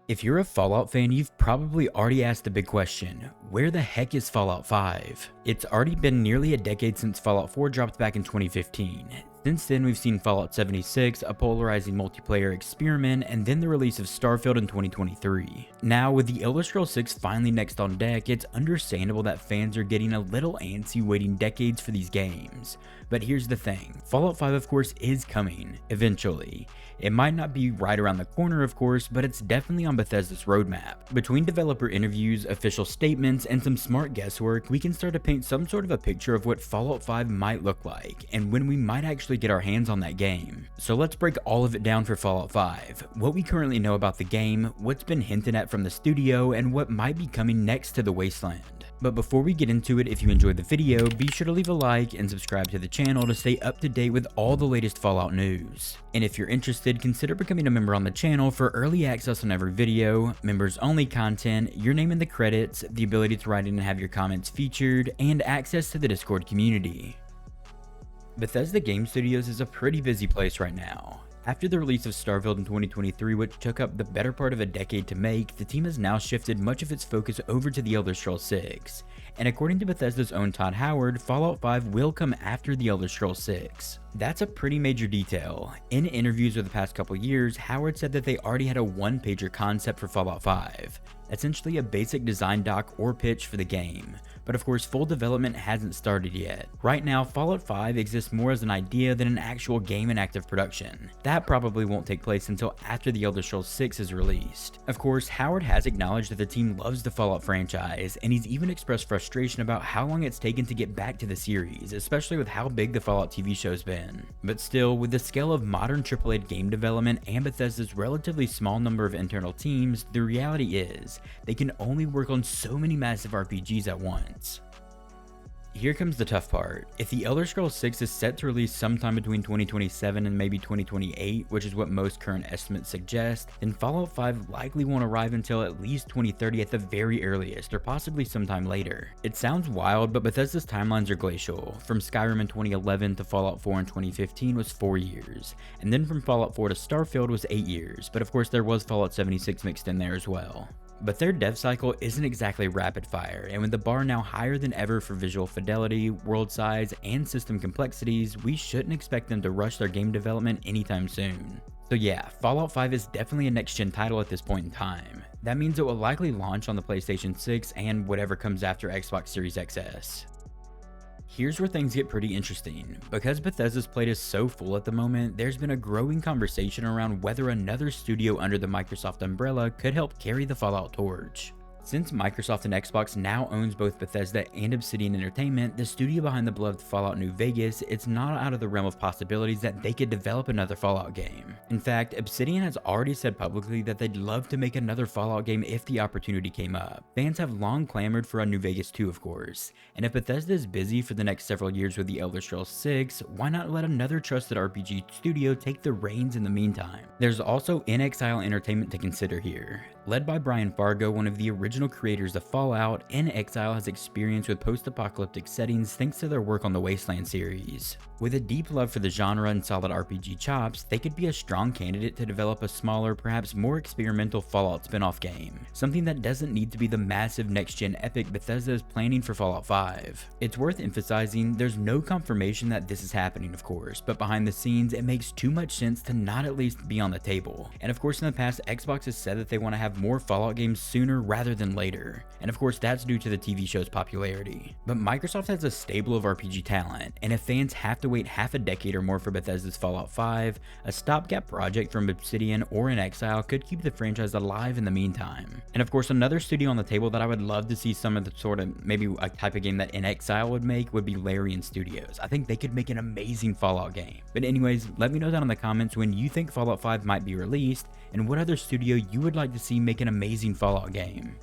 If you're a Fallout fan, you've probably already asked the big question, where the heck is Fallout 5? It's already been nearly a decade since Fallout 4 dropped back in 2015. Since then, we've seen Fallout 76, a polarizing multiplayer experiment, and then the release of Starfield in 2023. Now, with the Elder Scrolls 6 finally next on deck, it's understandable that fans are getting a little antsy waiting decades for these games. But here's the thing, Fallout 5 of course is coming, eventually. It might not be right around the corner of course, but it's definitely on Bethesda's roadmap. Between developer interviews, official statements, and some smart guesswork, we can start to paint some sort of a picture of what Fallout 5 might look like, and when we might actually get our hands on that game. So let's break all of it down for Fallout 5, what we currently know about the game, what's been hinted at from the studio, and what might be coming next to the Wasteland. But before we get into it, if you enjoyed the video, be sure to leave a like and subscribe to the channel to stay up to date with all the latest Fallout news. And if you're interested, consider becoming a member on the channel for early access on every video, members only content, your name in the credits, the ability to write in and have your comments featured, and access to the Discord community. Bethesda Game Studios is a pretty busy place right now. After the release of Starfield in 2023, which took up the better part of a decade to make, the team has now shifted much of its focus over to the Elder Scrolls 6. And according to Bethesda's own Todd Howard, Fallout 5 will come after the Elder Scrolls 6. That's a pretty major detail. In interviews over the past couple years, Howard said that they already had a one-pager concept for Fallout 5, essentially a basic design doc or pitch for the game. But of course, full development hasn't started yet. Right now, Fallout 5 exists more as an idea than an actual game in active production. That probably won't take place until after the Elder Scrolls 6 is released. Of course, Howard has acknowledged that the team loves the Fallout franchise, and he's even expressed frustration about how long it's taken to get back to the series, especially with how big the Fallout TV show's been. But still, with the scale of modern AAA game development and Bethesda's relatively small number of internal teams, the reality is, they can only work on so many massive RPGs at once. Here comes the tough part. If the Elder Scrolls 6 is set to release sometime between 2027 and maybe 2028, which is what most current estimates suggest, then Fallout 5 likely won't arrive until at least 2030 at the very earliest, or possibly sometime later. It sounds wild, but Bethesda's timelines are glacial. From Skyrim in 2011 to Fallout 4 in 2015 was 4 years, and then from Fallout 4 to Starfield was 8 years, but of course there was Fallout 76 mixed in there as well. But their dev cycle isn't exactly rapid fire, and with the bar now higher than ever for visual fidelity, world size, and system complexities, we shouldn't expect them to rush their game development anytime soon. So yeah, Fallout 5 is definitely a next-gen title at this point in time. That means it will likely launch on the PlayStation 6 and whatever comes after Xbox Series XS. Here's where things get pretty interesting. Because Bethesda's plate is so full at the moment, there's been a growing conversation around whether another studio under the Microsoft umbrella could help carry the Fallout torch. Since Microsoft and Xbox now owns both Bethesda and Obsidian Entertainment, the studio behind the beloved Fallout New Vegas, it's not out of the realm of possibilities that they could develop another Fallout game. In fact, Obsidian has already said publicly that they'd love to make another Fallout game if the opportunity came up. Fans have long clamored for a New Vegas 2 of course, and if Bethesda is busy for the next several years with the Elder Scrolls 6, why not let another trusted RPG studio take the reins in the meantime? There's also inXile Entertainment to consider here. Led by Brian Fargo, one of the original creators of Fallout, inXile has experience with post-apocalyptic settings thanks to their work on the Wasteland series. With a deep love for the genre and solid RPG chops, they could be a strong candidate to develop a smaller, perhaps more experimental Fallout spin-off game, something that doesn't need to be the massive next-gen epic Bethesda is planning for Fallout 5. It's worth emphasizing there's no confirmation that this is happening of course, but behind the scenes it makes too much sense to not at least be on the table. And of course in the past, Xbox has said that they want to have more Fallout games sooner rather than later, and of course that's due to the TV show's popularity. But Microsoft has a stable of RPG talent, and if fans have to wait half a decade or more for Bethesda's Fallout 5, a stopgap project from Obsidian or inXile could keep the franchise alive in the meantime. And of course another studio on the table that I would love to see some of the sort of maybe a type of game that inXile would make would be Larian Studios. I think they could make an amazing Fallout game. But anyways, let me know down in the comments when you think Fallout 5 might be released, and what other studio you would like to see make an amazing Fallout game.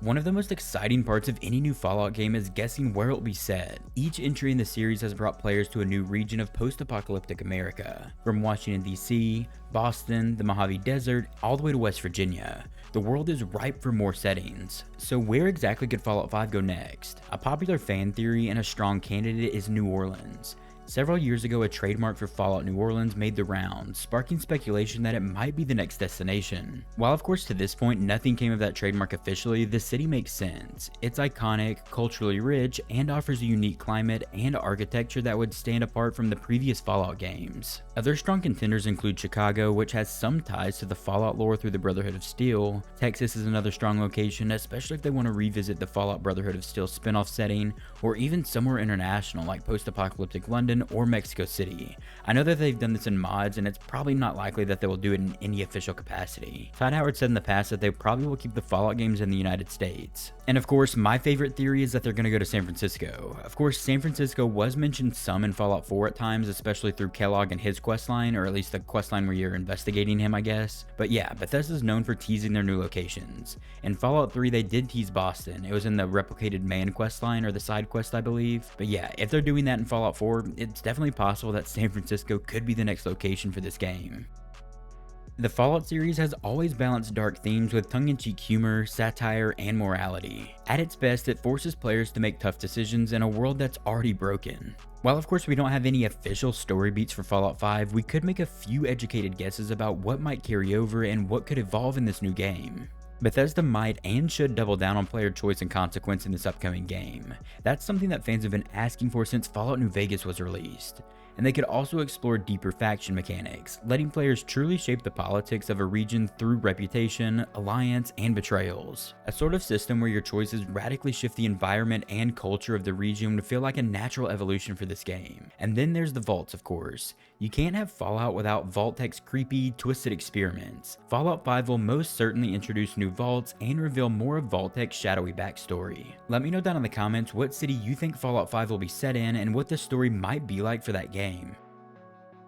One of the most exciting parts of any new Fallout game is guessing where it will be set. Each entry in the series has brought players to a new region of post-apocalyptic America. From Washington DC, Boston, the Mojave Desert, all the way to West Virginia. The world is ripe for more settings. So where exactly could Fallout 5 go next? A popular fan theory and a strong candidate is New Orleans. Several years ago, a trademark for Fallout New Orleans made the rounds, sparking speculation that it might be the next destination. While of course to this point nothing came of that trademark officially, the city makes sense. It's iconic, culturally rich, and offers a unique climate and architecture that would stand apart from the previous Fallout games. Other strong contenders include Chicago, which has some ties to the Fallout lore through the Brotherhood of Steel. Texas is another strong location, especially if they want to revisit the Fallout Brotherhood of Steel spin-off setting, or even somewhere international like post-apocalyptic London or Mexico City. I know that they've done this in mods, and it's probably not likely that they will do it in any official capacity. Todd Howard said in the past that they probably will keep the Fallout games in the United States. And of course, my favorite theory is that they're going to go to San Francisco. Of course, San Francisco was mentioned some in Fallout 4 at times, especially through Kellogg and his questline, or at least the questline where you're investigating him, I guess. But yeah, Bethesda's known for teasing their new locations. In Fallout 3, they did tease Boston. It was in the replicated man questline, or the side quest, I believe. But yeah, if they're doing that in Fallout 4, it's definitely possible that San Francisco could be the next location for this game. The Fallout series has always balanced dark themes with tongue-in-cheek humor, satire, and morality. At its best, it forces players to make tough decisions in a world that's already broken. While of course we don't have any official story beats for Fallout 5, we could make a few educated guesses about what might carry over and what could evolve in this new game. Bethesda might and should double down on player choice and consequence in this upcoming game. That's something that fans have been asking for since Fallout New Vegas was released. And they could also explore deeper faction mechanics, letting players truly shape the politics of a region through reputation, alliance, and betrayals. A sort of system where your choices radically shift the environment and culture of the region would feel like a natural evolution for this game. And then there's the vaults, of course. You can't have Fallout without Vault-Tech's creepy, twisted experiments. Fallout 5 will most certainly introduce new vaults and reveal more of Vault-Tech's shadowy backstory. Let me know down in the comments what city you think Fallout 5 will be set in and what the story might be like for that game.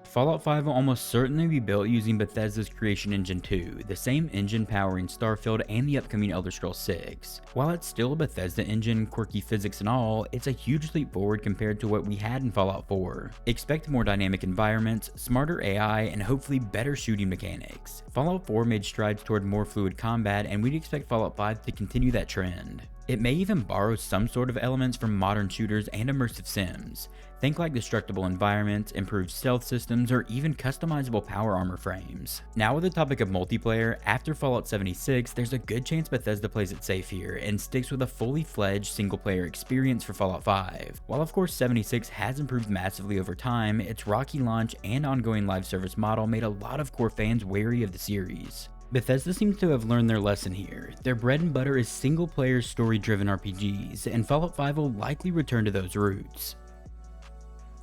Fallout 5 will almost certainly be built using Bethesda's Creation Engine 2, the same engine powering Starfield and the upcoming Elder Scrolls 6. While it's still a Bethesda engine, quirky physics and all, it's a huge leap forward compared to what we had in Fallout 4. Expect more dynamic environments, smarter AI, and hopefully better shooting mechanics. Fallout 4 made strides toward more fluid combat, and we'd expect Fallout 5 to continue that trend. It may even borrow some sort of elements from modern shooters and immersive sims. Think like destructible environments, improved stealth systems, or even customizable power armor frames. Now with the topic of multiplayer, after Fallout 76, there's a good chance Bethesda plays it safe here and sticks with a fully fledged single player experience for Fallout 5. While of course 76 has improved massively over time, its rocky launch and ongoing live service model made a lot of core fans wary of the series. Bethesda seems to have learned their lesson here. Their bread and butter is single-player story-driven RPGs, and Fallout 5 will likely return to those roots.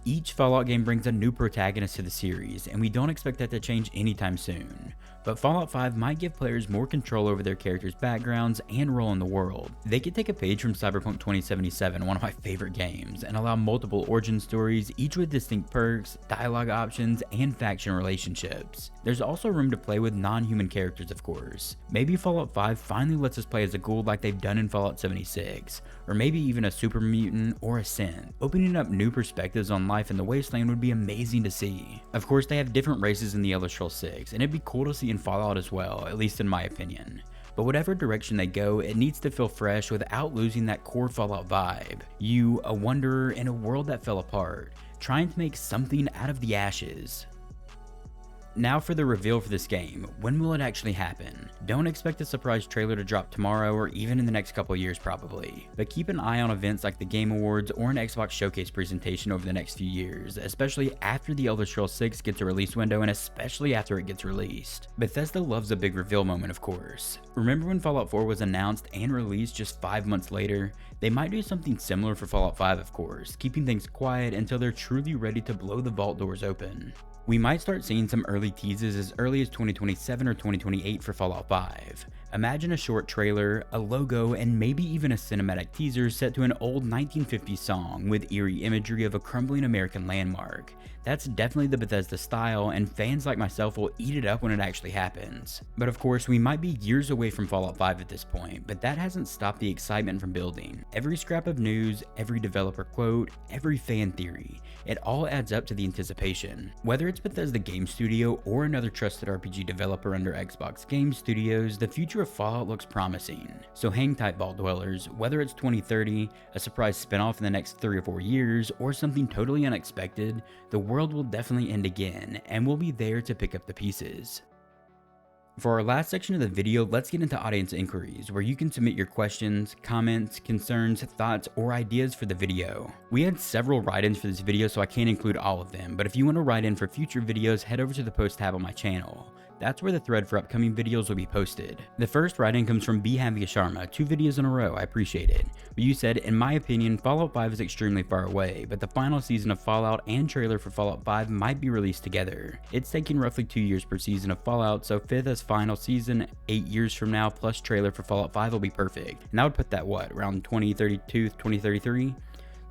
Each Fallout game brings a new protagonist to the series, and we don't expect that to change anytime soon. But Fallout 5 might give players more control over their characters' backgrounds and role in the world. They could take a page from Cyberpunk 2077, one of my favorite games, and allow multiple origin stories, each with distinct perks, dialogue options, and faction relationships. There's also room to play with non-human characters, of course. Maybe Fallout 5 finally lets us play as a ghoul like they've done in Fallout 76, or maybe even a super mutant or a synth. Opening up new perspectives on life in the Wasteland would be amazing to see. Of course, they have different races in the Elder Scrolls 6, and it'd be cool to see in Fallout as well, at least in my opinion. But whatever direction they go, it needs to feel fresh without losing that core Fallout vibe. You, a wanderer in a world that fell apart, trying to make something out of the ashes. Now for the reveal for this game. When will it actually happen? Don't expect a surprise trailer to drop tomorrow or even in the next couple years probably, but keep an eye on events like the Game Awards or an Xbox Showcase presentation over the next few years, especially after the Elder Scrolls 6 gets a release window and especially after it gets released. Bethesda loves a big reveal moment, of course. Remember when Fallout 4 was announced and released just 5 months later? They might do something similar for Fallout 5, of course, keeping things quiet until they're truly ready to blow the vault doors open. We might start seeing some early teases as early as 2027 or 2028 for Fallout 5. Imagine a short trailer, a logo, and maybe even a cinematic teaser set to an old 1950s song with eerie imagery of a crumbling American landmark. That's definitely the Bethesda style, and fans like myself will eat it up when it actually happens. But of course, we might be years away from Fallout 5 at this point, but that hasn't stopped the excitement from building. Every scrap of news, every developer quote, every fan theory, it all adds up to the anticipation. Whether it's Bethesda Game Studio or another trusted RPG developer under Xbox Game Studios, the future of Fallout looks promising. So hang tight, Vault Dwellers. Whether it's 2030, a surprise spinoff in the next 3 or 4 years, or something totally unexpected, the world will definitely end again, and we'll be there to pick up the pieces. For our last section of the video, let's get into audience inquiries, where you can submit your questions, comments, concerns, thoughts, or ideas for the video. We had several write-ins for this video, so I can't include all of them, but if you want to write in for future videos, head over to the post tab on my channel. That's where the thread for upcoming videos will be posted. The first write-in comes from Be Happy Sharma, 2 videos in a row, I appreciate it. But you said, in my opinion, Fallout 5 is extremely far away, but the final season of Fallout and trailer for Fallout 5 might be released together. It's taking roughly 2 years per season of Fallout, so 5th as final season, 8 years from now, plus trailer for Fallout 5 will be perfect. And that would put that, what, around 2032, 2033?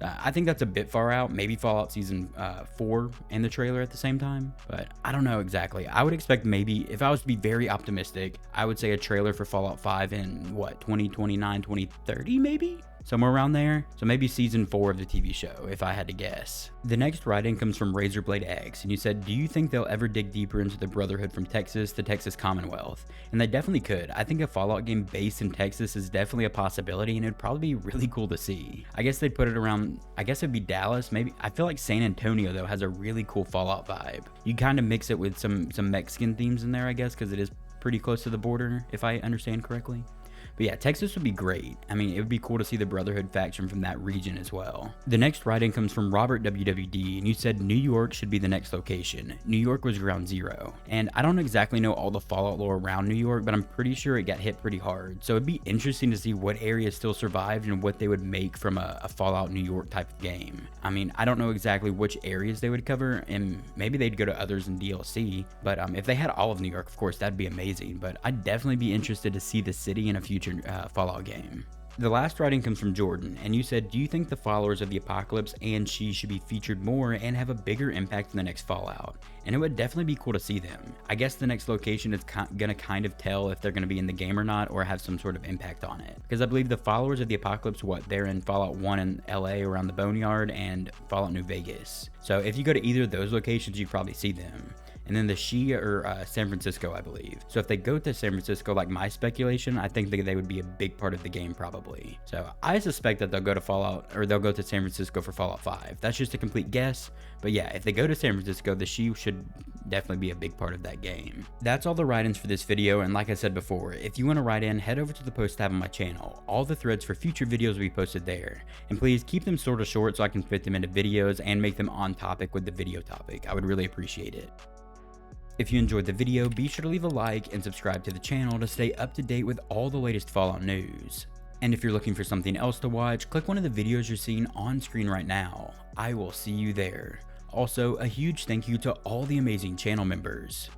I think that's a bit far out, maybe Fallout Season 4 and the trailer at the same time, but I don't know exactly. I would expect maybe, if I was to be very optimistic, I would say a trailer for Fallout 5 in, what, 2029, 2030 maybe? Somewhere around there. So maybe season 4 of the TV show, if I had to guess. The next write-in comes from Razorblade X, and you said, do you think they'll ever dig deeper into the Brotherhood from Texas to Texas Commonwealth? And they definitely could. I think a Fallout game based in Texas is definitely a possibility, and it'd probably be really cool to see. I guess they'd put it around, I guess it'd be Dallas, maybe. I feel like San Antonio, though, has a really cool Fallout vibe. You kind of mix it with some Mexican themes in there, I guess, because it is pretty close to the border, if I understand correctly. But yeah, Texas would be great. I mean, it would be cool to see the Brotherhood faction from that region as well. The next write-in comes from Robert WWD, and you said New York should be the next location. New York was ground zero. And I don't exactly know all the Fallout lore around New York, but I'm pretty sure it got hit pretty hard. So it'd be interesting to see what areas still survived and what they would make from a Fallout New York type of game. I mean, I don't know exactly which areas they would cover, and maybe they'd go to others in DLC. But if they had all of New York, of course, that'd be amazing. But I'd definitely be interested to see the city in a future Fallout game. The last writing comes from Jordan, and you said, do you think the followers of the apocalypse and she should be featured more and have a bigger impact in the next Fallout? And it would definitely be cool to see them. I guess the next location is gonna kind of tell if they're gonna be in the game or not, or have some sort of impact on it. Because I believe the followers of the apocalypse, they're in Fallout 1 in LA around the Boneyard and Fallout New Vegas. So if you go to either of those locations, you'd probably see them. And then the she are San Francisco, I believe. So if they go to San Francisco, like my speculation, I think they would be a big part of the game probably. So I suspect that they'll go to they'll go to San Francisco for Fallout 5. That's just a complete guess. But yeah, if they go to San Francisco, the she should definitely be a big part of that game. That's all the write-ins for this video, and like I said before, if you want to write in, head over to the post tab on my channel. All the threads for future videos will be posted there. And please keep them sort of short so I can fit them into videos and make them on topic with the video topic. I would really appreciate it. If you enjoyed the video, be sure to leave a like and subscribe to the channel to stay up to date with all the latest Fallout news. And if you're looking for something else to watch, click one of the videos you're seeing on screen right now. I will see you there. Also, a huge thank you to all the amazing channel members.